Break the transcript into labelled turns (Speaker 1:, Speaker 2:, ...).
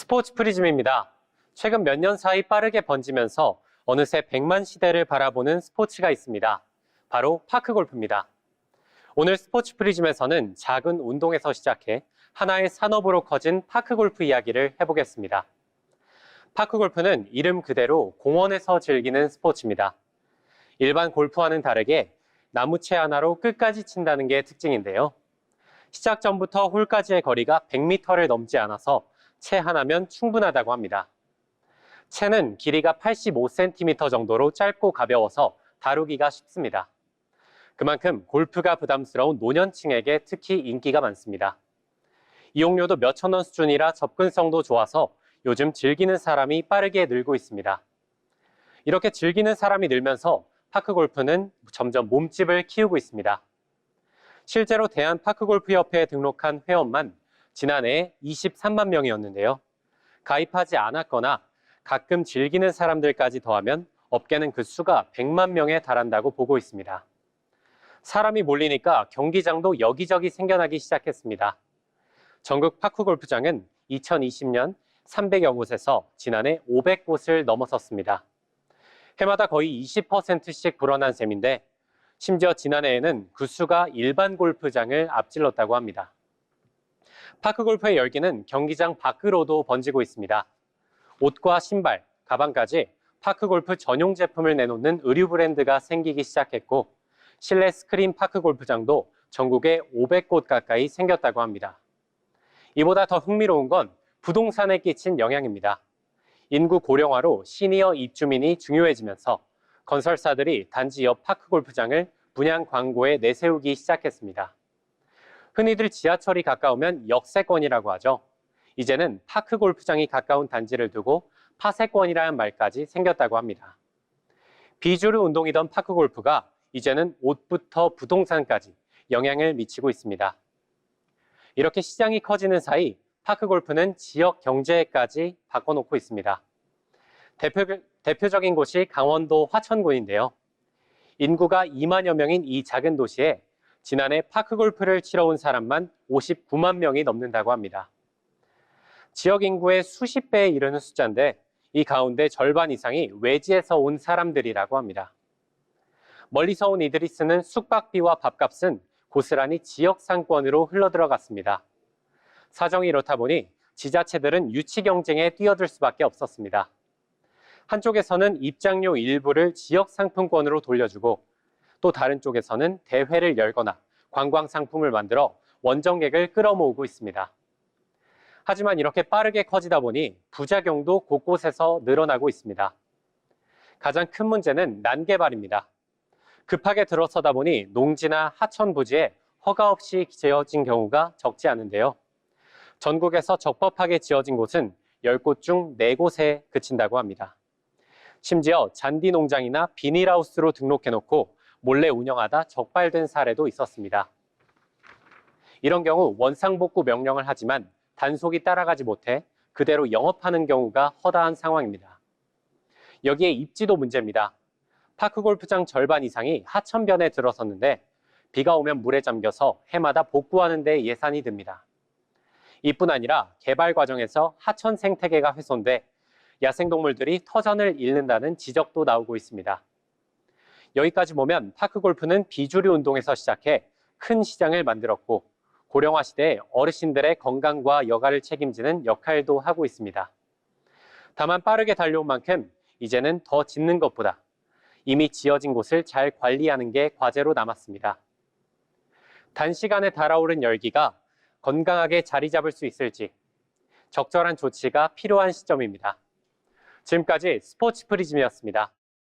Speaker 1: 스포츠 프리즘입니다. 최근 몇 년 사이 빠르게 번지면서 어느새 100만 시대를 바라보는 스포츠가 있습니다. 바로 파크골프입니다. 오늘 스포츠 프리즘에서는 작은 운동에서 시작해 하나의 산업으로 커진 파크골프 이야기를 해보겠습니다. 파크골프는 이름 그대로 공원에서 즐기는 스포츠입니다. 일반 골프와는 다르게 나무채 하나로 끝까지 친다는 게 특징인데요. 시작 전부터 홀까지의 거리가 100m를 넘지 않아서 채 하나면 충분하다고 합니다. 채는 길이가 85cm 정도로 짧고 가벼워서 다루기가 쉽습니다. 그만큼 골프가 부담스러운 노년층에게 특히 인기가 많습니다. 이용료도 몇천 원 수준이라 접근성도 좋아서 요즘 즐기는 사람이 빠르게 늘고 있습니다. 이렇게 즐기는 사람이 늘면서 파크골프는 점점 몸집을 키우고 있습니다. 실제로 대한파크골프협회에 등록한 회원만 지난해 23만 명이었는데요. 가입하지 않았거나 가끔 즐기는 사람들까지 더하면 업계는 그 수가 100만 명에 달한다고 보고 있습니다. 사람이 몰리니까 경기장도 여기저기 생겨나기 시작했습니다. 전국 파크골프장은 2020년 300여 곳에서 지난해 500곳을 넘어섰습니다. 해마다 거의 20%씩 불어난 셈인데 심지어 지난해에는 그 수가 일반 골프장을 앞질렀다고 합니다. 파크골프의 열기는 경기장 밖으로도 번지고 있습니다. 옷과 신발, 가방까지 파크골프 전용 제품을 내놓는 의류 브랜드가 생기기 시작했고 실내 스크린 파크골프장도 전국에 500곳 가까이 생겼다고 합니다. 이보다 더 흥미로운 건 부동산에 끼친 영향입니다. 인구 고령화로 시니어 입주민이 중요해지면서 건설사들이 단지 옆 파크골프장을 분양 광고에 내세우기 시작했습니다. 흔히들 지하철이 가까우면 역세권이라고 하죠. 이제는 파크골프장이 가까운 단지를 두고 파세권이라는 말까지 생겼다고 합니다. 비주류 운동이던 파크골프가 이제는 옷부터 부동산까지 영향을 미치고 있습니다. 이렇게 시장이 커지는 사이 파크골프는 지역 경제까지 바꿔놓고 있습니다. 대표적인 곳이 강원도 화천군인데요. 인구가 2만여 명인 이 작은 도시에 지난해 파크골프를 치러 온 사람만 59만 명이 넘는다고 합니다. 지역 인구의 수십 배에 이르는 숫자인데 이 가운데 절반 이상이 외지에서 온 사람들이라고 합니다. 멀리서 온 이들이 쓰는 숙박비와 밥값은 고스란히 지역 상권으로 흘러들어갔습니다. 사정이 이렇다 보니 지자체들은 유치 경쟁에 뛰어들 수밖에 없었습니다. 한쪽에서는 입장료 일부를 지역 상품권으로 돌려주고 또 다른 쪽에서는 대회를 열거나 관광 상품을 만들어 원정객을 끌어모으고 있습니다. 하지만 이렇게 빠르게 커지다 보니 부작용도 곳곳에서 늘어나고 있습니다. 가장 큰 문제는 난개발입니다. 급하게 들어서다 보니 농지나 하천 부지에 허가 없이 지어진 경우가 적지 않은데요. 전국에서 적법하게 지어진 곳은 10곳 중 4곳에 그친다고 합니다. 심지어 잔디 농장이나 비닐하우스로 등록해놓고 몰래 운영하다 적발된 사례도 있었습니다. 이런 경우 원상복구 명령을 하지만 단속이 따라가지 못해 그대로 영업하는 경우가 허다한 상황입니다. 여기에 입지도 문제입니다. 파크골프장 절반 이상이 하천변에 들어섰는데 비가 오면 물에 잠겨서 해마다 복구하는 데 예산이 듭니다. 이뿐 아니라 개발 과정에서 하천 생태계가 훼손돼 야생동물들이 터전을 잃는다는 지적도 나오고 있습니다. 여기까지 보면 파크골프는 비주류 운동에서 시작해 큰 시장을 만들었고 고령화 시대에 어르신들의 건강과 여가를 책임지는 역할도 하고 있습니다. 다만 빠르게 달려온 만큼 이제는 더 짓는 것보다 이미 지어진 곳을 잘 관리하는 게 과제로 남았습니다. 단시간에 달아오른 열기가 건강하게 자리 잡을 수 있을지 적절한 조치가 필요한 시점입니다. 지금까지 스포츠 프리즘이었습니다.